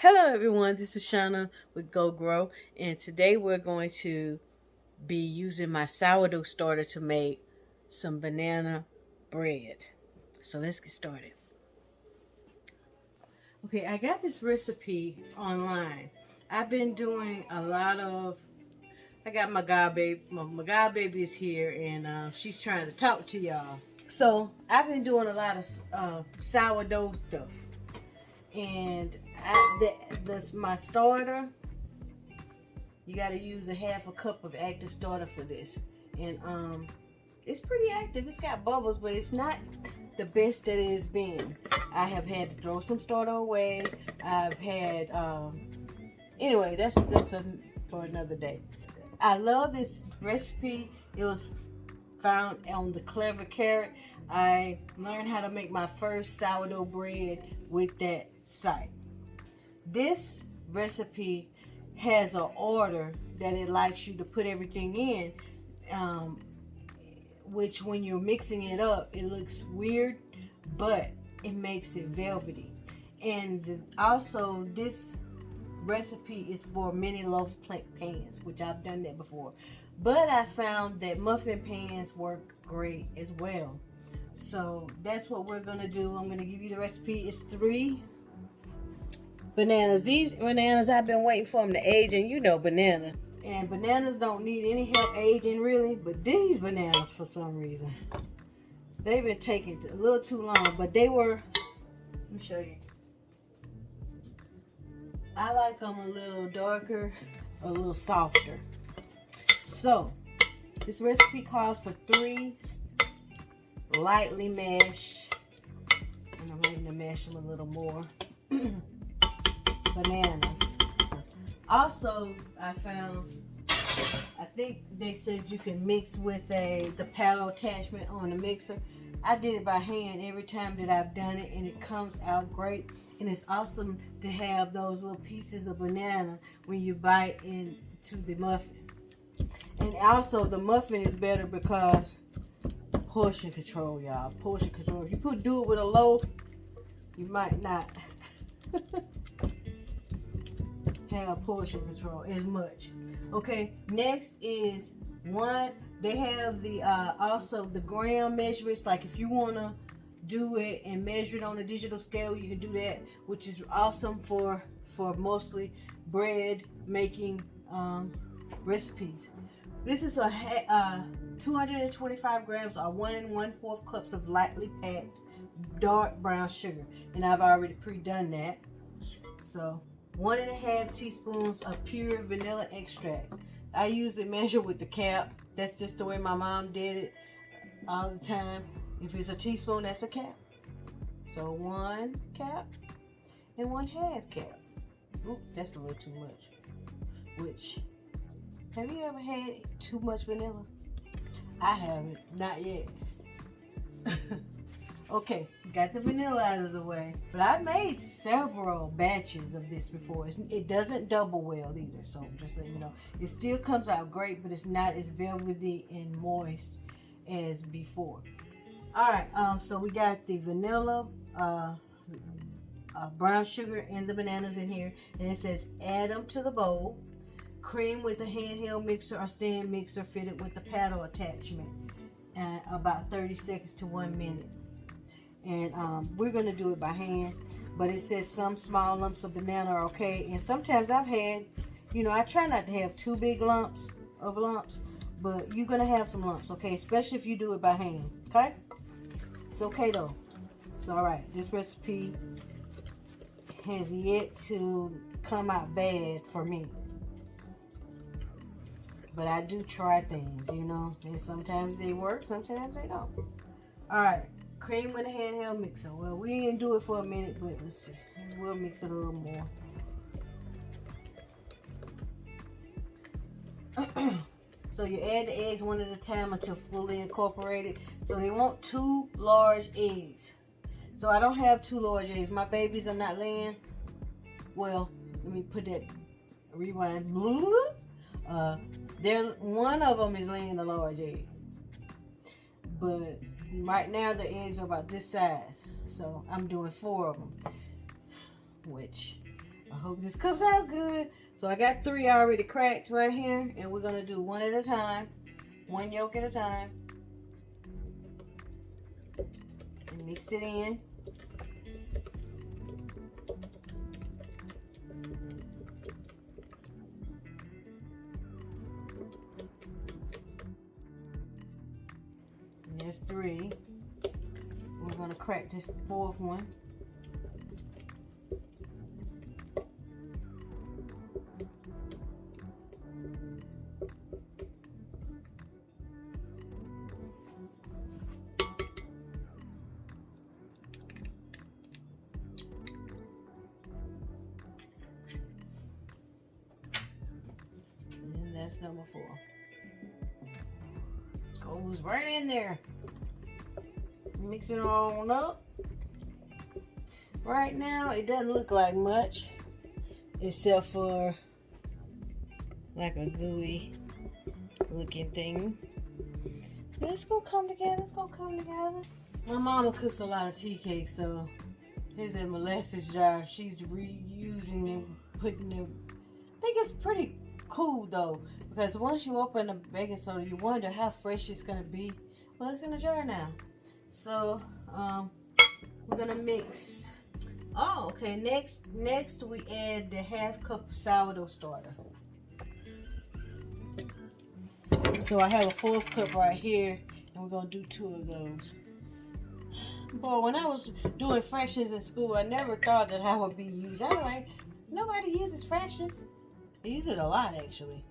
Hello everyone, this is Sha-na with Geaux, and today we're going to be using my sourdough starter to make some banana bread. So let's get started. Okay, I got this recipe online. I've been doing a lot of, I got my godbaby, my godbaby is here and she's trying to talk to y'all. So I've been doing a lot of sourdough stuff. And my starter, you got to use a half a cup of active starter for this. And it's pretty active. It's got bubbles, but it's not the best that it's been. I have had to throw some starter away. I've had anyway, that's for another day. I love this recipe. It was found on the Clever Carrot. I learned how to make my first sourdough bread with that site. This recipe has an order that it likes you to put everything in, which when you're mixing it up, it looks weird, but it makes it velvety. And also, this recipe is for mini loaf pans, which I've done that before. But I found that muffin pans work great as well. So that's what we're gonna do. I'm gonna give you the recipe. It's 3 bananas. These bananas, I've been waiting for them to age, and you know bananas. And bananas don't need any help aging really, but these bananas, for some reason, they've been taking a little too long, but they were, let me show you. I like them a little darker, a little softer. So, this recipe calls for 3 lightly mashed, and I'm having to mash them a little more, bananas. Also, I think they said you can mix with the paddle attachment on the mixer. I did it by hand every time that I've done it, and it comes out great. And it's awesome to have those little pieces of banana when you bite into the muffin. And also, the muffin is better because portion control, y'all. Portion control. If you do it with a loaf, you might not have portion control as much. Okay, next is they have the also the gram measurements. Like if you want to do it and measure it on a digital scale, you can do that, which is awesome for mostly bread making recipes. This is a 225 grams or 1 1/4 cups of lightly packed dark brown sugar, and I've already pre-done that. So 1 1/2 teaspoons of pure vanilla extract. I usually measure with the cap. That's just the way my mom did it all the time. If it's a teaspoon, that's a cap. So 1 cap and 1/2 cap. Oops, that's a little too much. Which, have you ever had too much vanilla? I haven't, not yet. Okay, got the vanilla out of the way. But I've made several batches of this before. It doesn't double well either, so just let you know. It still comes out great, but it's not as velvety and moist as before. Alright, so we got the vanilla, brown sugar, and the bananas in here. And it says add them to the bowl. Cream with a handheld mixer or stand mixer fitted with the paddle attachment. About 30 seconds to 1 minute. And we're going to do it by hand, but it says some small lumps of banana are okay. And sometimes I've had, I try not to have too big lumps, but you're going to have some lumps, okay? Especially if you do it by hand, okay? It's okay though. It's all right. This recipe has yet to come out bad for me. But I do try things, and sometimes they work, sometimes they don't. All right. Cream with a handheld mixer. Well, we didn't do it for a minute, but let's see. We'll mix it a little more. So you add the eggs one at a time until fully incorporated. So they want 2 large eggs. So I don't have 2 large eggs. My babies are not laying. Well, let me put that, rewind. One of them is laying a large egg. But right now the eggs are about this size, so I'm doing 4 of them, which hope this comes out good. So I got 3 already cracked right here, and we're gonna do one at a time, one yolk at a time, and mix it in. And there's 3. We're gonna crack this 4th one. And that's number 4. Goes right in there. Mix it all up. Right now, it doesn't look like much, except for like a gooey looking thing. But it's gonna come together. It's gonna come together. My mama cooks a lot of tea cakes, so here's that molasses jar. She's reusing and putting it. I think it's pretty cool though, because once you open the baking soda, you wonder how fresh it's gonna be. Well, it's in the jar now. So we're gonna mix. Oh, okay. Next we add the 1/2 cup of sourdough starter. So I have a 1/4 cup right here, and we're gonna do 2 of those. Boy, when I was doing fractions in school, I never thought that I would be used. I was like, nobody uses fractions. They use it a lot, actually.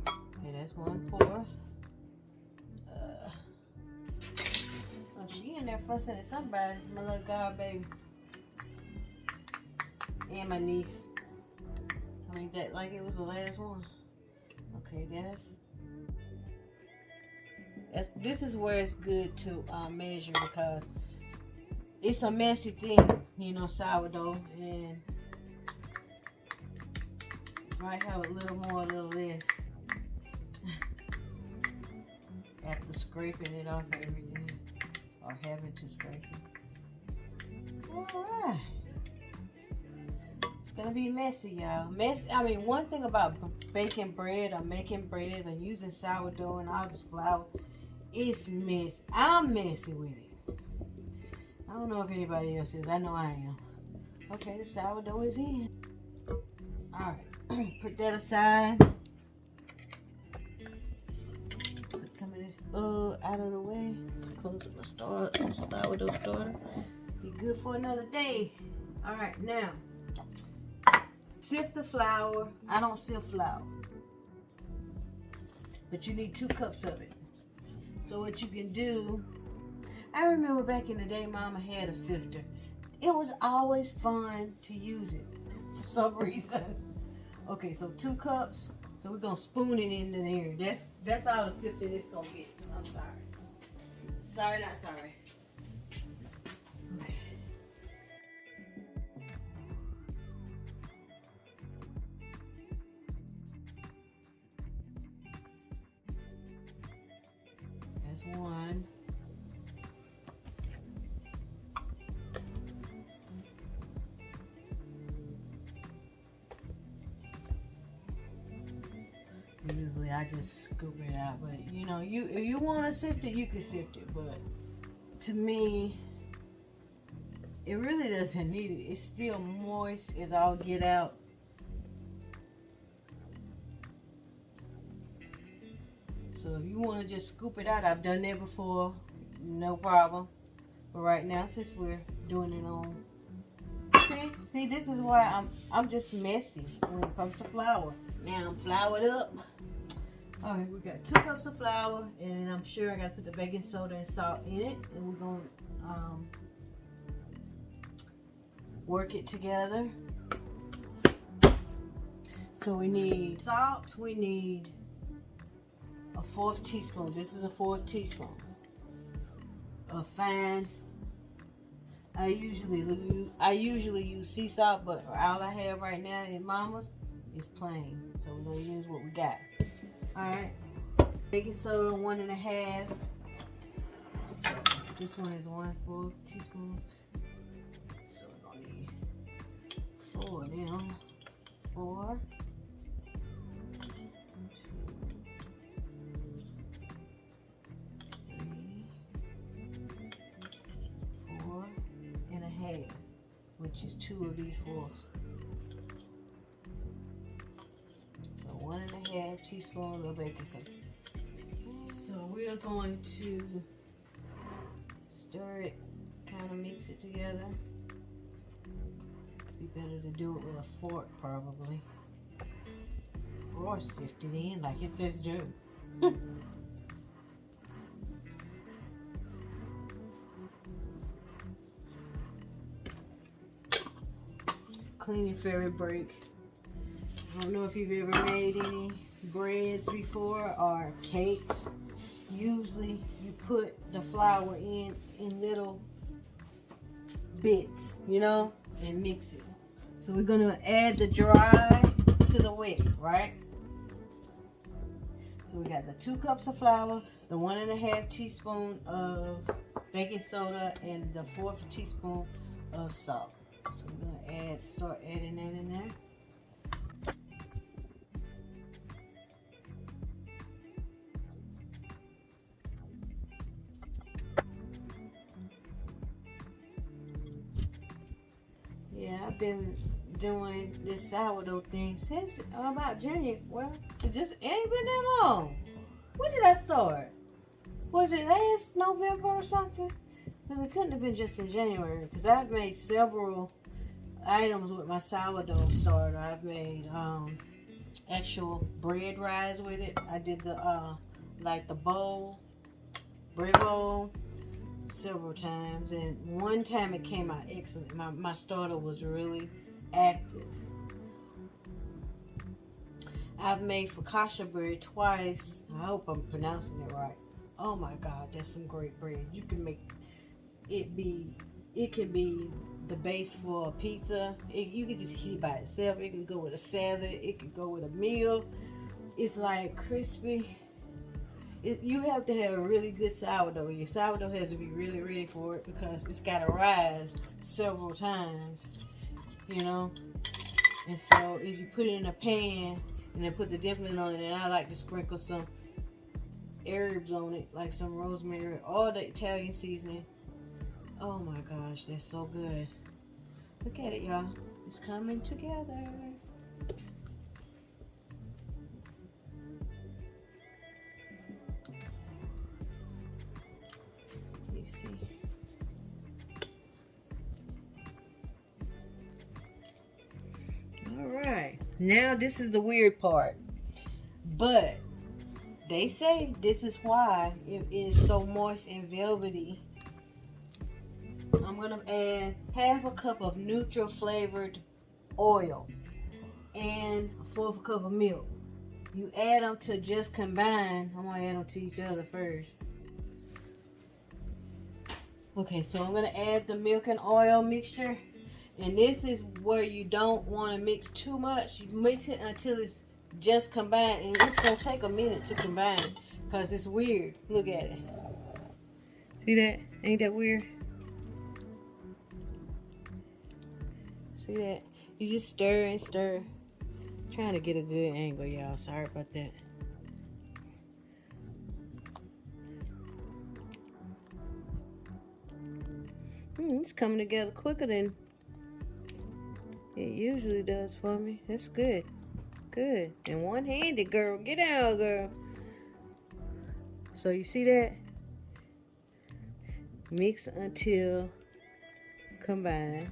Okay, that's 1/4. Oh, she in there fussing at somebody, my little god baby. And my niece. I mean, that like it was the last one. Okay, this is where it's good to measure, because it's a messy thing, you know, sourdough, and might have a little more, a little less after scraping it off everything, or having to scrape it. All right. It's gonna be messy, y'all. I mean, one thing about baking bread or making bread or using sourdough and all this flour, it's messy. I'm messy with it. I don't know if anybody else is. I know I am. Okay, the sourdough is in. All right, put that aside. Put some of this out of the way. Let's close up my sourdough starter. Be good for another day. All right, now sift the flour. I don't sift flour, but you need 2 cups of it. So what you can do, I remember back in the day, Mama had a sifter. It was always fun to use it for some reason. Okay, so 2 cups. So we're gonna spoon it into there. That's all the sifting it's gonna get. I'm sorry. Sorry, not sorry. Okay. That's 1. Usually I just scoop it out, but you know, if you want to sift it, you can sift it, but to me, it really doesn't need it. It's still moist as all get out. So if you want to just scoop it out, I've done that before, no problem. But right now, since we're doing it on, see, this is why I'm just messy when it comes to flour. Now I'm floured up. All right, we got 2 cups of flour, and I'm sure I gotta put the baking soda and salt in it, and we're gonna work it together. So we need salt. We need a 1/4 teaspoon. This is a 1/4 teaspoon of fine. I usually use sea salt, but all I have right now in Mama's is plain. So we're gonna use what we got. All right, baking soda 1 1/2. So This one is 1/4 teaspoon. So we're gonna need 4 of them. 4. 4.5, which is 2 of these 4s. So 1.5 teaspoons of baking soda. So we're going to stir it, kind of mix it together. Be better to do it with a fork probably, or sift it in like it says do. Cleaning fairy break. I don't know if you've ever made any breads before or cakes. Usually you put the flour in little bits, you know, and mix it. So we're gonna add the dry to the wet, right? So we got the 2 cups of flour, the 1.5 teaspoon of baking soda, and the 1/4 teaspoon of salt. So we're gonna start adding that in there. Yeah, I've been doing this sourdough thing since about January. Well, it just ain't been that long. When did I start? Was it last November or something? Because it couldn't have been just in January. Because I've made several items with my sourdough starter. I've made actual bread rise with it. I did the like the bowl, bread bowl, several times, and one time it came out excellent. My starter was really active. I've made focaccia bread twice. I hope I'm pronouncing it right. Oh my God, that's some great bread. You can make it can be the base for a pizza. You can just eat it by itself. It can go with a salad. It can go with a meal. It's like crispy. You have to have a really good sourdough. Your sourdough has to be really ready for it because it's got to rise several times, you know. And so if you put it in a pan and then put the dipping on it, and I like to sprinkle some herbs on it, like some rosemary, all the Italian seasoning. Oh my gosh, that's so good. Look at it, y'all. It's coming together. Alright, now this is the weird part, but they say this is why it is so moist and velvety. I'm going to add 1/2 cup of neutral flavored oil and 1/4 cup of milk. You add them to just combine. I'm going to add them to each other first. Okay, so I'm going to add the milk and oil mixture. And this is where you don't want to mix too much. You mix it until it's just combined. And it's going to take a minute to combine because it's weird. Look at it. See that? Ain't that weird? See that? You just stir and stir. Trying to get a good angle, y'all. Sorry about that. It's coming together quicker than it usually does for me. That's good. Good. And one-handed, girl. Get out, girl. So you see that? Mix until combined.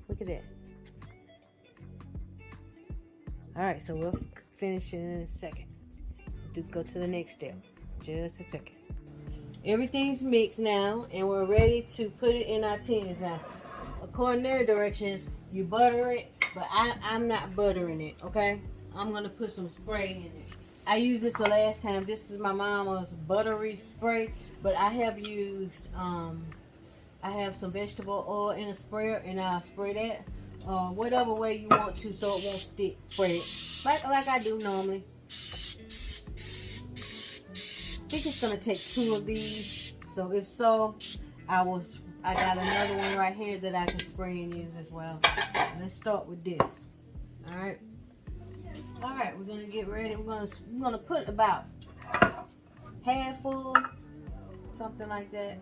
Look at that. Alright, so we'll finish in a second. Go to the next step. Just a second. Everything's mixed now, and we're ready to put it in our tins. Now, according to their directions, you butter it, but I'm not buttering it, okay? I'm going to put some spray in it. I used this the last time. This is my mama's buttery spray, but I have used, I have some vegetable oil in a sprayer, and I'll spray that whatever way you want to so it won't stick. Spray it like I do normally. I think it's gonna take 2 of these. So if so, I got another one right here that I can spray and use as well. Let's start with this. All right. All right, we're gonna get ready. We're gonna put about half full, something like that.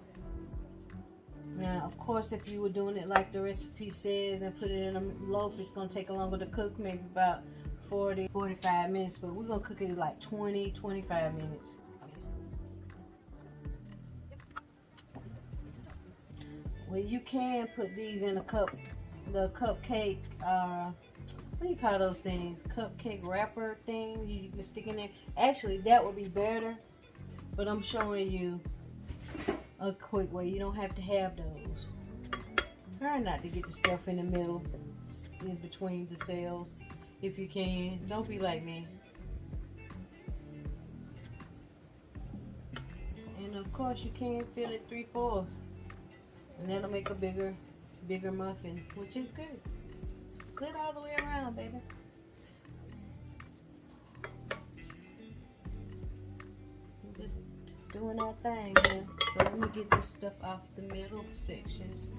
Now, of course, if you were doing it like the recipe says and put it in a loaf, it's gonna take longer to cook, maybe about 40, 45 minutes. But we're gonna cook it like 20, 25 minutes. Well, you can put these in a cup, the cupcake, what do you call those things? Cupcake wrapper thing you can stick in there. Actually, that would be better, but I'm showing you a quick way. You don't have to have those. Try not to get the stuff in the middle, in between the cells, if you can. Don't be like me. And of course, you can fill it 3/4. And that'll make a bigger muffin, which is good. Good all the way around, baby. We're just doing our thing here. So let me get this stuff off the middle sections.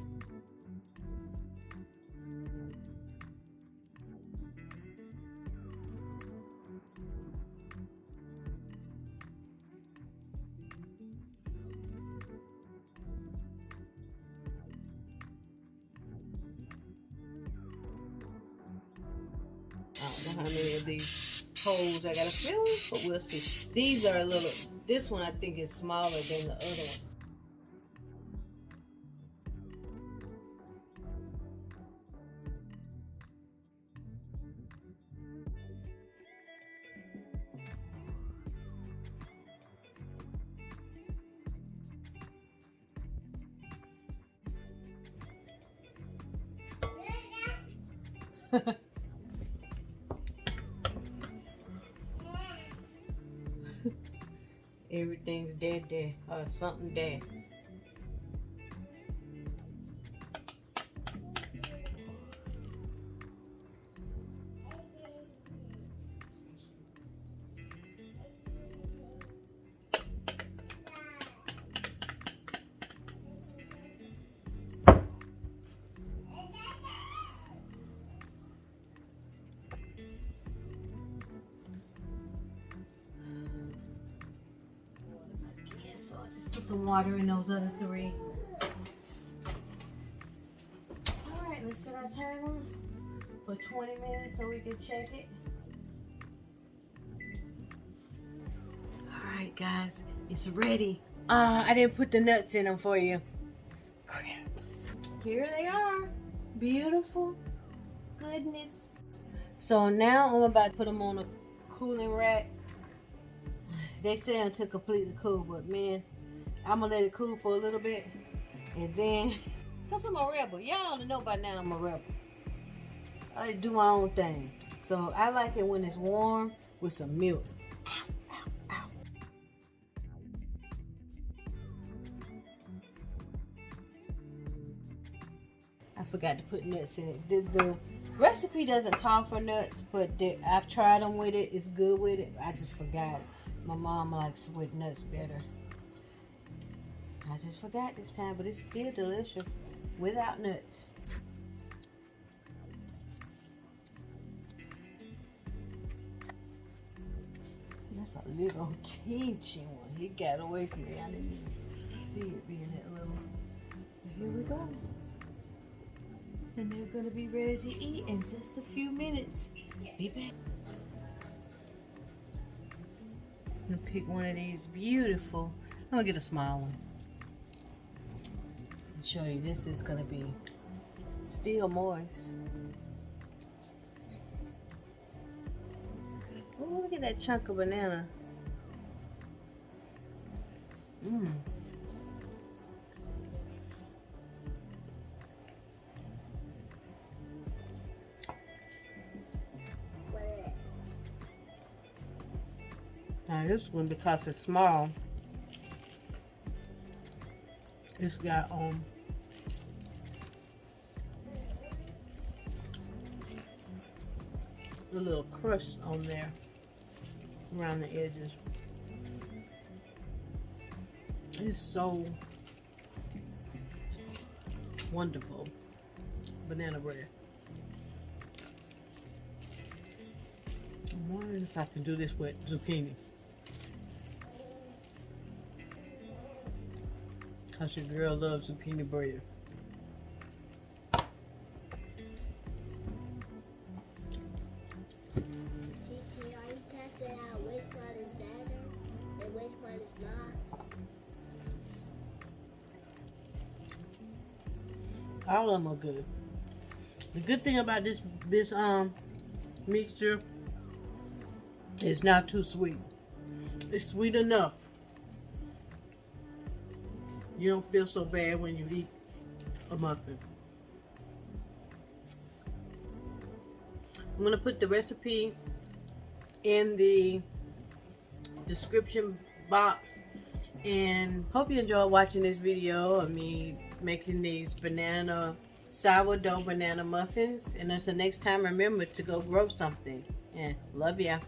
I don't know how many of these holes I gotta fill, but we'll see. These are a little, this one I think is smaller than the other one. Everything's dead there, or something dead. Put some water in those other 3. Alright, let's set our timer for 20 minutes so we can check it. Alright guys, it's ready. I didn't put the nuts in them for you. Crap. Here they are. Beautiful. Goodness. So now I'm about to put them on a cooling rack. They say until completely cool, but man, I'm gonna let it cool for a little bit, and then, cause I'm a rebel. Y'all know by now I'm a rebel. I do my own thing. So I like it when it's warm with some milk. Ow, ow, ow. I forgot to put nuts in it. The recipe doesn't call for nuts, but I've tried them with it. It's good with it. I just forgot it. My mom likes with nuts better. I just forgot this time, but it's still delicious without nuts. That's a little teensy one. He got away from me. I didn't even see it being that little. But here we go. And they're going to be ready to eat in just a few minutes. Be back. I'm going to pick one of these beautiful. I'm going to get a small one. Show you, this is gonna be still moist. Oh, look at that chunk of banana. Now this one, because it's small, it's got a little crust on there. around the edges. It's so wonderful. Banana bread. I'm wondering if I can do this with zucchini. Cause your girl loves zucchini bread. All of them are good. The good thing about this mixture is not too sweet. It's sweet enough. You don't feel so bad when you eat a muffin. I'm gonna put the recipe in the description box, and hope you enjoy watching this video of me making these sourdough banana muffins. And until next time, remember to go grow something. And love ya.